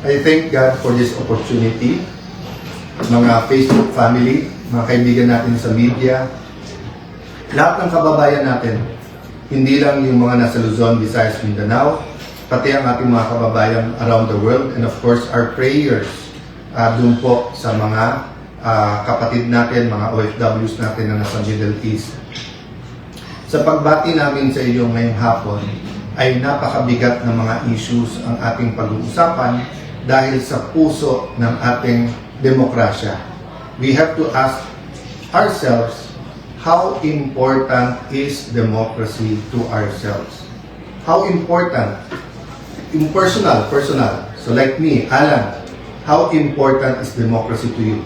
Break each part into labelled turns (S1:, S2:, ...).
S1: I thank God for this opportunity. Mga Facebook family, mga kaibigan natin sa media, lahat ng kababayan natin, hindi lang yung mga nasa Luzon, Visayas, Mindanao, pati ang ating mga kababayan around the world, and of course our prayers dun po sa mga kapatid natin, mga OFWs natin na nasa Middle East. Sa pagbati namin sa iyo ngayong hapon, ay napakabigat ng mga issues ang ating pag-uusapan dahil sa puso ng ating demokrasya. We have to ask ourselves, how important is democracy to ourselves? How important? Personal. So like me, Alan, how important is democracy to you?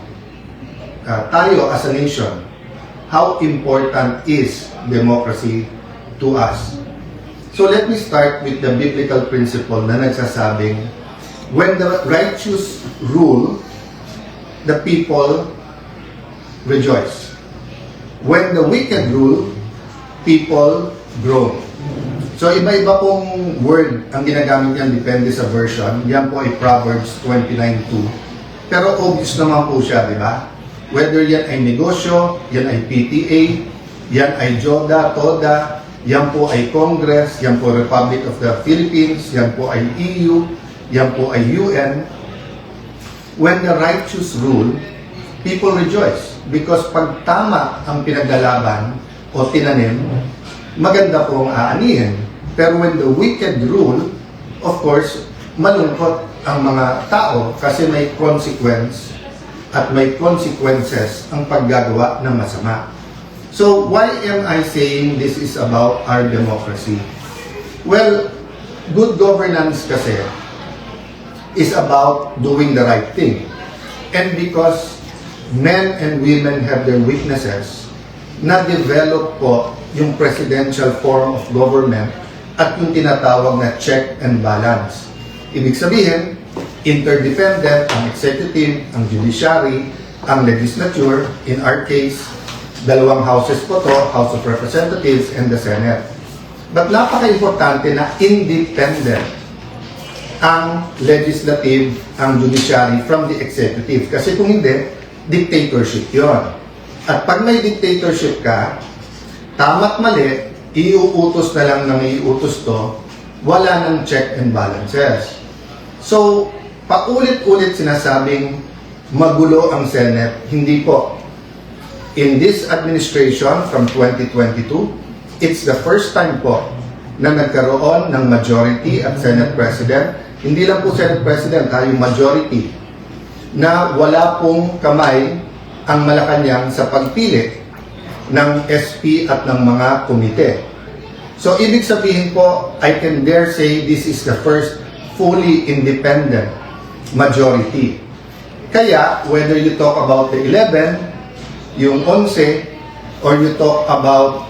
S1: Tayo as a nation, how important is democracy to us? So let me start with the biblical principle na nagsasabing, when the righteous rule, the people rejoice. When the wicked rule, people groan. So iba-iba pong word ang ginagamit yan, depende sa version. Yan po ay Proverbs 29:2. Pero obvious naman po siya, di ba? Whether yan ay negosyo, yan ay PTA, yan ay JODA, TODA, yan po ay Congress, yan po Republic of the Philippines, yan po ay EU, yan po ay UN. When the righteous rule, people rejoice. Because pag tama ang pinaglalaban o tinanim, maganda pong aanihin. Pero when the wicked rule, of course, malungkot ang mga tao kasi may consequence at may consequences ang paggagawa ng masama. So, why am I saying this is about our democracy? Well, good governance kasi is about doing the right thing. And because men and women have their weaknesses, na-develop po yung presidential form of government at yung tinatawag na check and balance. Ibig sabihin, interdependent ang executive, ang judiciary, ang legislature, in our case, dalawang houses po to, House of Representatives and the Senate. But napaka-importante na independent ang legislative, ang judiciary from the executive. Kasi kung hindi, dictatorship yon. At pag may dictatorship ka, tama't mali, iuutos na lang ng iuutos to, wala ng check and balances. So, paulit-ulit sinasabing magulo ang Senate, hindi po. In this administration from 2022, it's the first time po na nagkaroon ng majority at Senate President. Hindi lang po Senate President, yung majority, na wala pong kamay ang Malacanang sa pagpili ng SP at ng mga komite. So, ibig sabihin po, I can dare say this is the first fully independent majority. Kaya, whether you talk about the 11, yung 11, or you talk about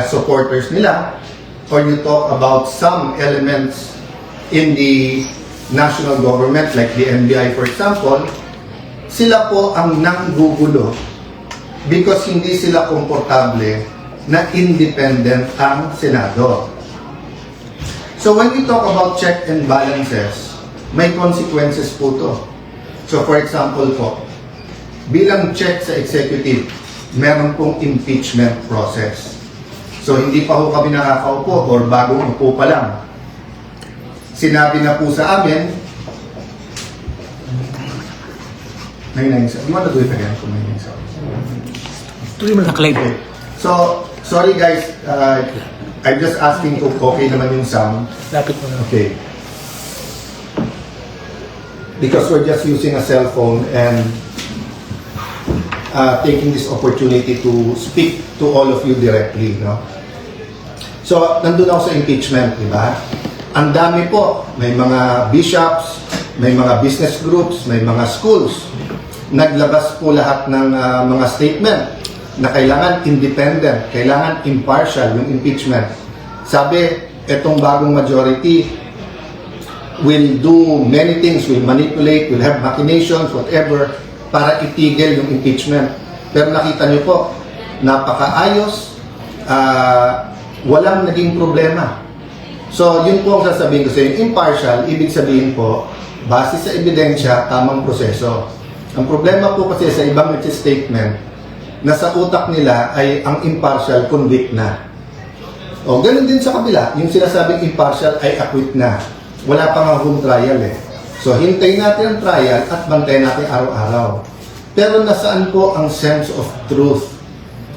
S1: supporters nila, or you talk about some elements in the national government like the NBI for example, sila po ang nanggugulo because hindi sila komportable na independent ang Senado. So when we talk about check and balances, may consequences po to. So for example po, bilang check sa executive, meron pong impeachment process. So hindi pa ho kami nakakaupo or bagong upo pa lang. Sinabi na po sa amin, you want to do it again?
S2: Tuloy mo na-claim.
S1: Okay. So, sorry guys, I'm just asking kung okay naman yung sound.
S2: Lapit mo na.
S1: Okay. Because we're just using a cell phone and taking this opportunity to speak to all of you directly, no? So, nandun ako sa impeachment, di ba? Ang dami po, may mga bishops, may mga business groups, may mga schools. Naglabas po lahat ng mga statement na kailangan independent, kailangan impartial yung impeachment. Sabi, etong bagong majority will do many things, will manipulate, will have machinations, whatever, para itigil yung impeachment. Pero nakita niyo po, napakaayos, walang naging problema. So, yun po ang sasabihin ko sa inyo, impartial, ibig sabihin po, base sa ebidensya, tamang proseso. Ang problema po kasi sa ibang statement, na sa utak nila ay ang impartial convict na. O, ganun din sa kabila, yung sinasabing impartial ay acquit na. Wala pa nga home trial eh. So, hintayin natin ang trial at bantayan natin araw-araw. Pero nasaan po ang sense of truth?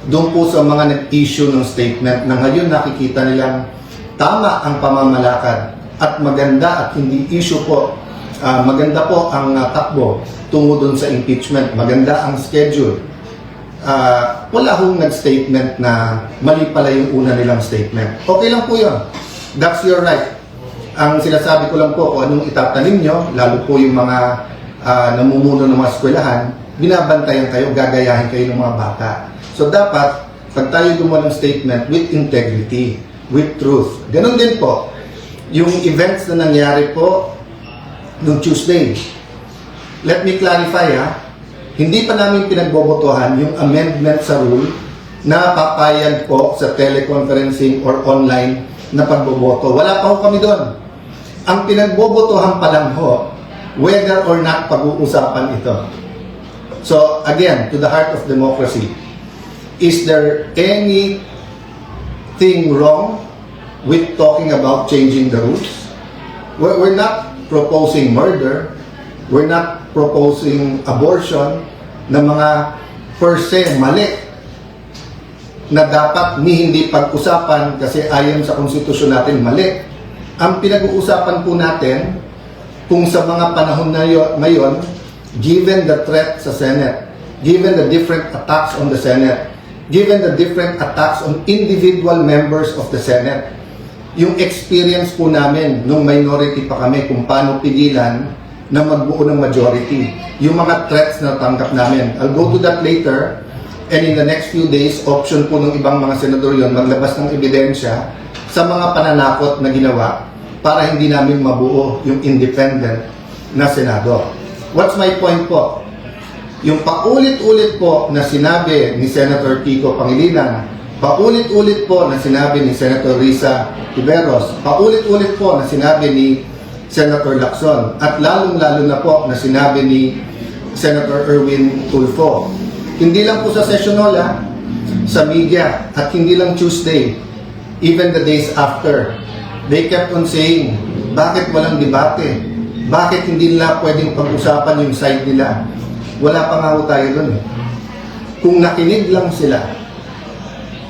S1: Doon po sa mga nag-issue ng statement na ngayon nakikita nilang tama ang pamamalakad at maganda at hindi issue po. Maganda po ang takbo tungo doon sa impeachment. Maganda ang schedule. Wala hong nag-statement na mali pala yung una nilang statement. Okay lang po yun. That's your right. Ang sinasabi ko lang po kung anong itatanim nyo, lalo po yung mga namumuno ng mga eskwelahan, binabantayan kayo, gagayahin kayo ng mga bata. So dapat, pag tayo gumawa ng statement with integrity, with truth. Ganon din po, yung events na nangyari po noong Tuesday. Let me clarify hindi pa namin pinagbobotohan yung amendment sa rule na papayag po sa teleconferencing or online na pagboboto. Wala pa ho kami doon. Ang pinagbobotohan pa lang ho, whether or not pag-uusapan ito. So, again, to the heart of democracy, is there anything wrong with talking about changing the rules? We're not proposing murder. We're not proposing abortion na mga per se mali na dapat hindi pag-usapan kasi ayon sa konstitusyon natin mali. Ang pinag-uusapan po natin kung sa mga panahon na ngayon, given the threat sa Senate, given the different attacks on the Senate, given the different attacks on individual members of the Senate, yung experience po namin nung minority pa kami kung paano pigilan na magbuo ng majority, yung mga threats na tanggap namin. I'll go to that later, and in the next few days, option po ng ibang mga senador yon maglabas ng ebidensya sa mga pananakot na ginawa para hindi namin mabuo yung independent na Senado. What's my point po? Yung paulit-ulit po na sinabi ni Senator Kiko Pangilinan, paulit-ulit po na sinabi ni Senator Risa Tiveros, paulit-ulit po na sinabi ni Senator Lacson, at lalong-lalo na po na sinabi ni Senator Erwin Tulfo. Hindi lang po sa sessionola, sa media, at hindi lang Tuesday, even the days after. They kept on saying, bakit walang debate? Bakit hindi nila pwedeng pag-usapan yung side nila? Wala pa nga ho tayo dun eh. Kung nakinig lang sila,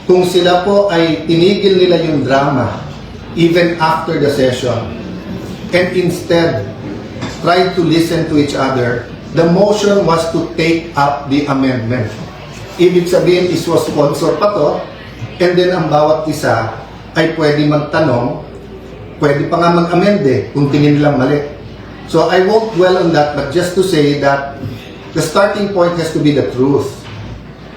S1: kung sila po ay tinigil nila yung drama, even after the session, and instead tried to listen to each other, the motion was to take up the amendment. Ibig sabihin, is was sponsor pa to, and then ang bawat isa ay pwede magtanong, pwede pa nga mag-amend kung tingin nilang mali. So I won't dwell on that, but just to say that the starting point has to be the truth.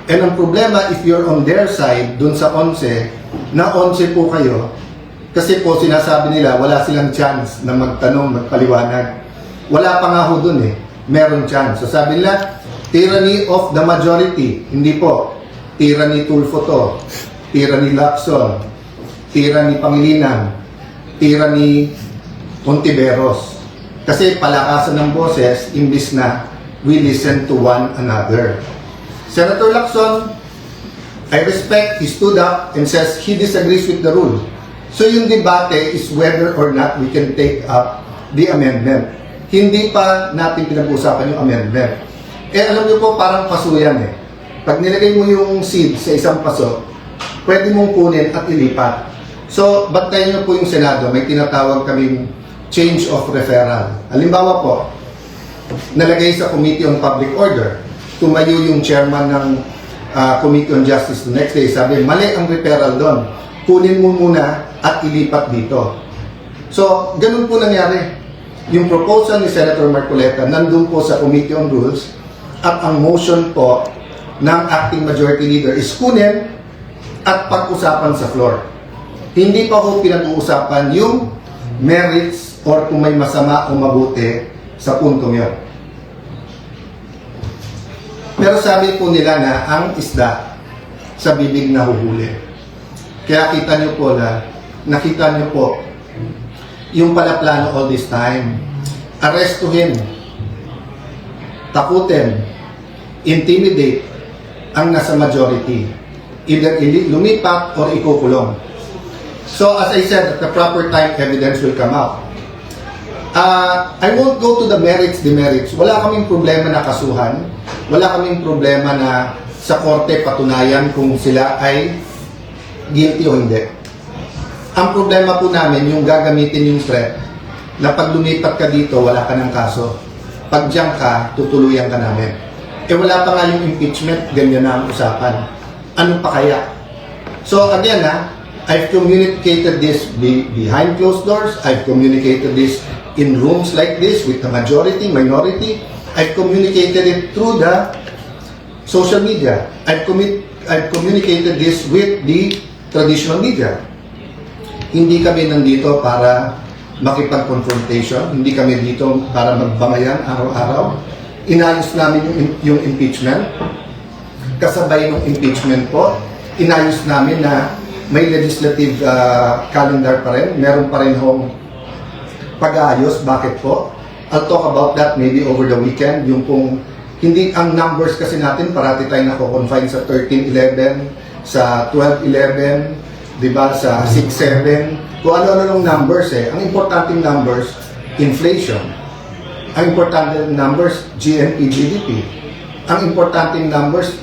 S1: And ang problema, if you're on their side, dun sa 11, na 11 po kayo, kasi po sinasabi nila, wala silang chance na magtanong, magpaliwanag. Wala pa nga ho dun meron chance. So sabi nila, tyranny of the majority. Hindi po. Tyranny Tulfo to. Tyranny Lacson. Tyranny Pangilinan. Tyranny Ontiveros. Kasi palakasan ng boses, imbis na we listen to one another. Senator Lacson, I respect, he stood up and says he disagrees with the rule. So yung debate is whether or not we can take up the amendment. Hindi pa natin pinag-usapan yung amendment. Alam niyo po, parang paso yan Pag nilagay mo yung seed sa isang paso, pwede mong kunin at ilipat. So, bantayan niyo po yung Senado, may tinatawag kaming change of referral. Halimbawa po, nalagay sa Committee on Public Order, tumayo yung chairman ng Committee on Justice the next day, sabi, mali ang referral doon. Kunin mo muna at ilipat dito. So, ganun po nangyari. Yung proposal ni Senator Marcoleta nandun po sa Committee on Rules at ang motion po ng acting majority leader is kunin at pag-usapan sa floor. Hindi pa po pinag-uusapan yung merits or kung may masama o mabuti sa puntong yun. Pero sabi po nila na ang isda sa bibig na huhuli. Kaya kita nyo po yung pala plano all this time. arestuhin, takutin, intimidate ang nasa majority. Either lumipat or ikukulong. So as I said, at the proper time, evidence will come out. I won't go to the merits, demerits. Wala kaming problema na kasuhan. Wala kaming problema na sa korte patunayan kung sila ay guilty o hindi. Ang problema po namin, yung gagamitin yung threat, na pag lumipat ka dito, wala ka ng kaso. Pag diyan ka, tutuluyan ka namin. Wala pa nga yung impeachment, ganyan na ang usapan. Ano pa kaya? So again, I've communicated this behind closed doors. I've communicated this in rooms like this with the majority, minority. I've communicated it through the social media. I've communicated this with the traditional media. Hindi kami nandito para makipag-confrontation. Hindi kami dito para magbangayan araw-araw. Inayos namin yung impeachment. Kasabay ng impeachment po, inayos namin na may legislative calendar pa rin. Meron pa rin hong pag-aayos. Bakit po? I'll talk about that maybe over the weekend. Yung pong, hindi ang numbers kasi natin, parati tayo nako-confine sa 13-11, sa 12-11, diba, sa 6-7. Kung ano-ano ng numbers Ang importanteng numbers, inflation. Ang importanteng numbers, GNP, GDP. Ang importanteng numbers,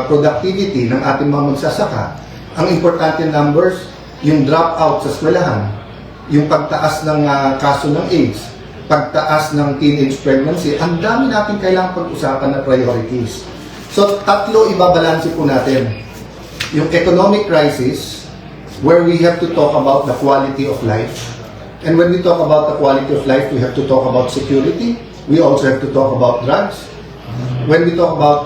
S1: productivity ng ating mga magsasaka. Ang importanteng numbers, yung dropout sa eskwelahan, yung pagtaas ng kaso ng AIDS, pagtaas ng teenage pregnancy. Ang dami natin kailangang pag-usapan na priorities. So, tatlo ibabalanse po natin. Yung economic crisis, where we have to talk about the quality of life. And when we talk about the quality of life, we have to talk about security. We also have to talk about drugs. When we talk about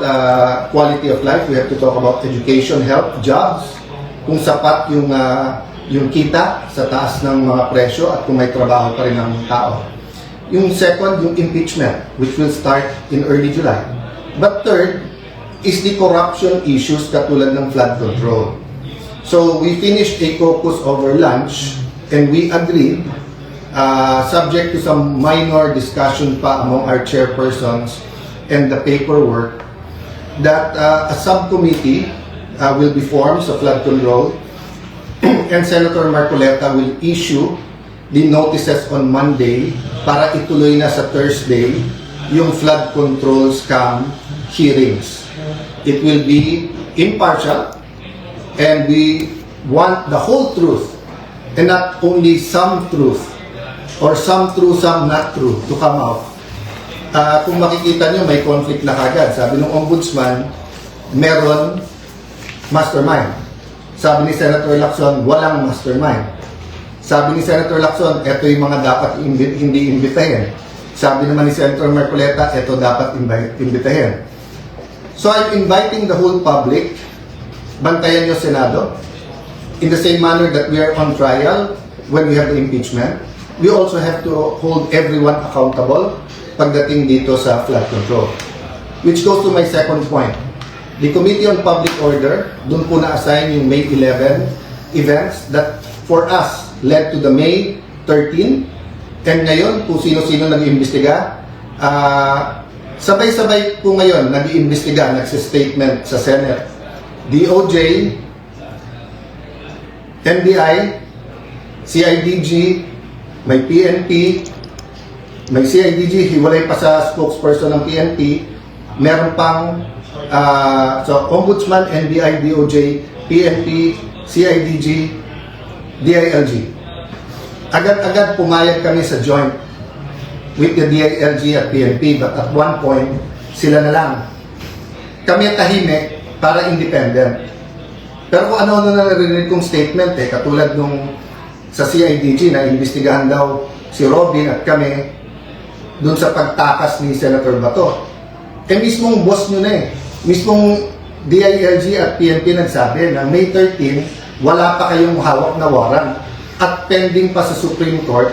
S1: quality of life, we have to talk about education, health, jobs. Kung sapat yung kita sa taas ng mga presyo at kung may trabaho pa rin ang tao. Yung second, yung impeachment, which will start in early July. But third, is the corruption issues katulad ng flood control. So we finished a caucus over lunch and we agreed, subject to some minor discussion pa among our chairpersons and the paperwork, that a subcommittee will be formed sa flood control and Senator Marcoleta will issue the notices on Monday para ituloy na sa Thursday yung flood control scam hearings. It will be impartial and we want the whole truth and not only some truth or some true, some not true to come out. Kung makikita nyo, may conflict na kagad. Sabi ng ombudsman, meron mastermind. Sabi ni Senator Lacson, walang mastermind. Sabi ni Senator Lacson, ito yung mga dapat hindi imbitahin. Sabi naman ni Senator Marcoleta, ito dapat imbitahin. So I'm inviting the whole public, bantayan nyo Senado, in the same manner that we are on trial when we have the impeachment. We also have to hold everyone accountable pagdating dito sa flood control. Which goes to my second point. The Committee on Public Order, dun po na-assign yung May 11 events that for us led to the May 13. And ngayon, kung sino-sino nag-iimbestiga, sabay-sabay po ngayon nag-iimbestiga, nagsistatement sa Senate. DOJ, NBI, CIDG, may PNP, may CIDG, hiwalay pa sa spokesperson ng PNP, meron pang so Ombudsman, NBI, DOJ, PNP, CIDG, DILG. Agad-agad pumayag kami sa joint with the DILG at PNP, but at one point, sila na lang. Kami tahimik para independent. Pero kung ano na narinig kong statement, katulad nung sa CIDG na imbestigahan daw si Robin at kami doon sa pagtakas ni Senator Bato. Mismong boss nyo na mismong DILG at PNP nagsabi na May 13, wala pa kayong hawak na warrant at pending pa sa Supreme Court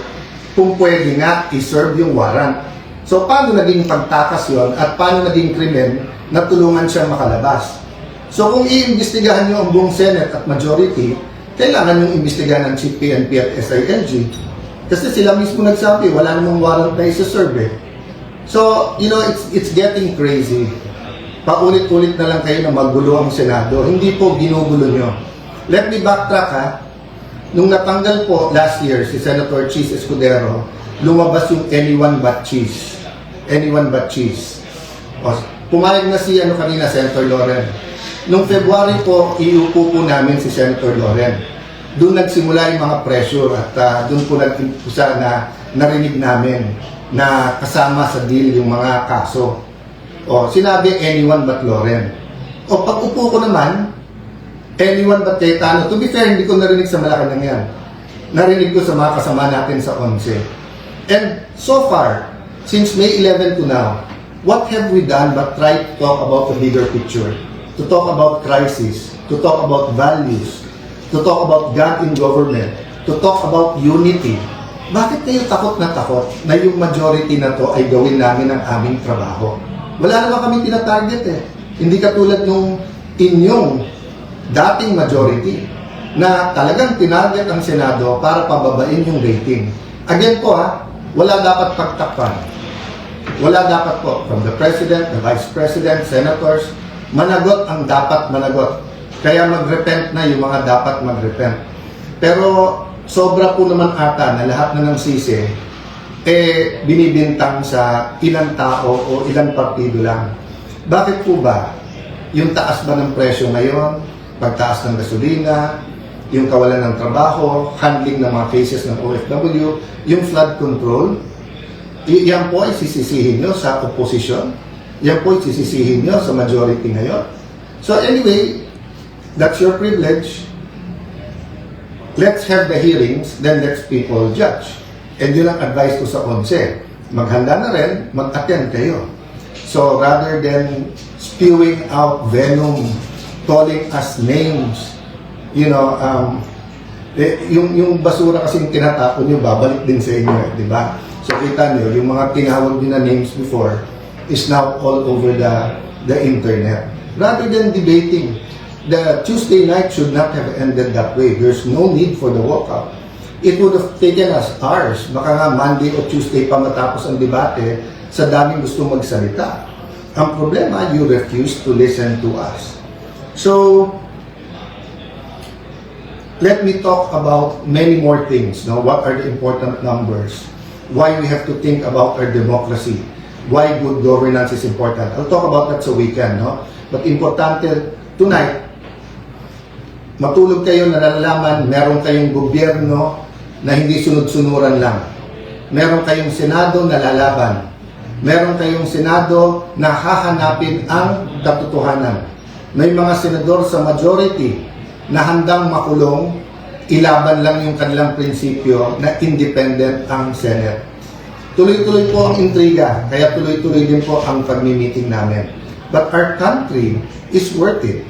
S1: kung pwede nga i-serve yung warrant. So paano naging pagtakas yon at paano naging krimen na tulungan siyang makalabas? So kung iimbestigahan nyo ang buong Senate at majority, kailangan yung imbestigahan ng Chief PNP at SILG. Kasi sila mismo nagsabi, wala namang warrant na isa-serve eh. So, you know, it's getting crazy. Paulit-ulit na lang kayo na magulo ang Senado. Hindi po ginugulo nyo. Let me backtrack ha. Nung natanggal po last year si Senator Cheese Escudero, lumabas yung anyone but cheese. Anyone but cheese. O, pumayag na si kanina, Senator Loren. Nung February po, iupo po namin si Senator Loren. Doon nagsimula yung mga pressure at doon po nag-impusa na narinig namin na kasama sa deal yung mga kaso. O, sinabi anyone but Loren. O, pag upo ko naman, anyone but Cayetano. To be fair, hindi ko narinig sa Malacanang yan. Narinig ko sa mga kasama natin sa 11. And so far, since May 11 to now, what have we done but try to talk about the bigger picture? To talk about crisis, to talk about values, to talk about God in government, to talk about unity. Bakit kayo takot na yung majority na to ay gawin namin ang aming trabaho? Wala naman kami tinatarget eh. Hindi katulad nung inyong dating majority na talagang tinarget ang Senado para pababain yung rating. Again po wala dapat pagtakpan. Wala dapat po from the President, the Vice President, Senators, managot ang dapat managot. Kaya mag-repent na yung mga dapat mag-repent. Pero sobra po naman ata na lahat na ng sisi binibintang sa ilang tao o ilang partido lang. Bakit po ba? Yung taas ba ng presyo ngayon, pagtaas ng gasolina, yung kawalan ng trabaho, handling ng mga cases ng OFW, yung flood control, yan po ay sisisihin nyo sa opposition, yan po ay sisisihin nyo sa majority ngayon. So anyway, that's your privilege. Let's have the hearings, then let's people judge. And yun ang advice ko sa 11. Maghanda na rin, mag-attend kayo. So rather than spewing out venom, calling us names, you know, yung basura kasing tinatapon nyo, babalik din sa inyo, di ba? So kita nyo, yung mga tinawag nyo na names before is now all over the internet. Rather than debating, the Tuesday night should not have ended that way. There's no need for the walkout. It would have taken us hours. Baka nga Monday o Tuesday pa matapos ang debate sa daming gusto magsalita. Ang problema, you refuse to listen to us. So, let me talk about many more things. No? What are the important numbers? Why we have to think about our democracy? Why good governance is important? I'll talk about that sa weekend. No? But importante, tonight, matulog kayo na nalalaman, meron kayong gobyerno na hindi sunod-sunuran lang. Meron kayong Senado na lalaban. Meron kayong Senado na hahanapin ang katotohanan. May mga senador sa majority na handang makulong, ilaban lang yung kanilang prinsipyo na independent ang Senate. Tuloy-tuloy po ang intriga, kaya tuloy-tuloy din po ang pagmi-meeting namin. But our country is worth it.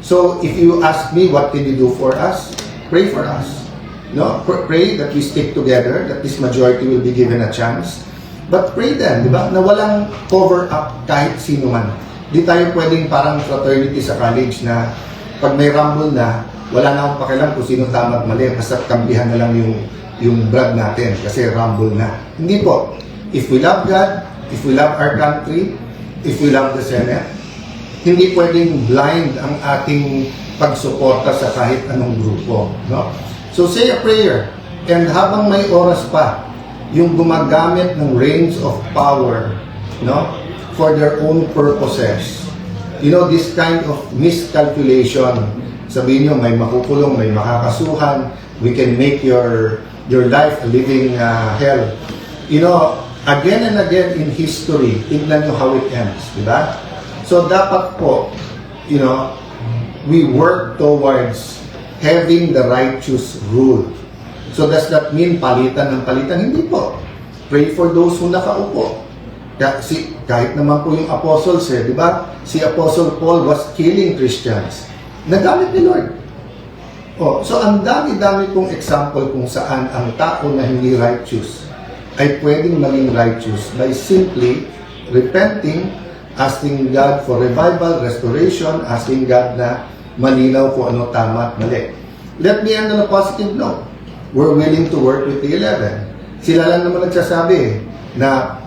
S1: So if you ask me what can you do for us, pray for us. No, pray that we stick together, that this majority will be given a chance. But pray then, di ba, na walang cover up kahit sino man. Di tayo pwedeng parang fraternity sa college na pag may rumble na, wala na akong pakialam kung sino tama at mali, basta kampihan na lang yung brad natin kasi rumble na. Hindi po. If we love God, if we love our country, if we love the Senate, hindi pwedeng blind ang ating pagsuporta sa kahit anong grupo. No? So say a prayer, and habang may oras pa, yung gumagamit ng reins of power, no, for their own purposes. You know, this kind of miscalculation, sabihin nyo, may makukulong, may makakasuhan, we can make your life a living hell. You know, again and again in history, tignan nyo how it ends, di ba? So dapat po, you know, we work towards having the righteous rule. So does that mean palitan ng palitan? Hindi po. Pray for those who nakaupo. Kahit naman po yung apostles, di ba? Si Apostle Paul was killing Christians. Nagamit ni Lord. Oh, so ang dami-dami pong example kung saan ang tao na hindi righteous ay pwedeng maging righteous by simply repenting, asking God for revival, restoration, asking God na malinaw kung ano tama at mali. Let me end on a positive note. We're willing to work with the 11. Sila lang naman nagsasabi na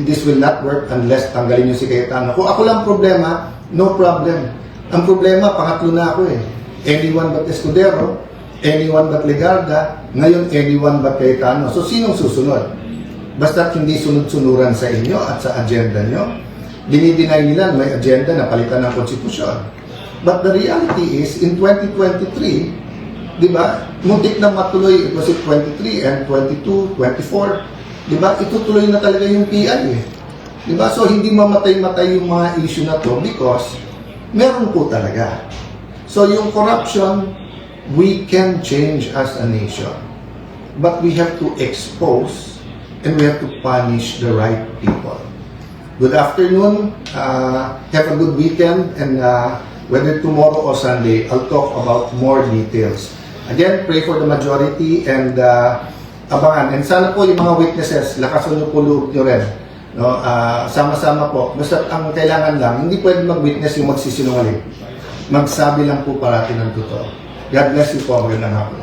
S1: this will not work unless tanggalin nyo si Cayetano. Kung ako lang problema, no problem. Ang problema, pangatlo na ako eh. Anyone but Escudero, anyone but Legarda, ngayon anyone but Cayetano. So sinong susunod? Basta't hindi sunod-sunuran sa inyo at sa agenda nyo, dinideny nila may agenda na palitan ng konstitusyon. But the reality is, in 2023, di ba, muntik na matuloy, it was it 23 and 22, 24, di ba, itutuloy na talaga yung PI eh. Di ba, so hindi mamatay-matay yung mga issue na to because meron po talaga. So yung corruption, we can change as a nation. But we have to expose and we have to punish the right people. Good afternoon. Have a good weekend. And whether tomorrow or Sunday, I'll talk about more details. Again, pray for the majority and abangan. And sana po yung mga witnesses, lakasan nyo po loob nyo rin. No? Sama-sama po. Basta ang kailangan lang, hindi pwede mag-witness yung magsisinungaling. Magsabi lang po parati ng totoo. God bless you po. Magandang hapon.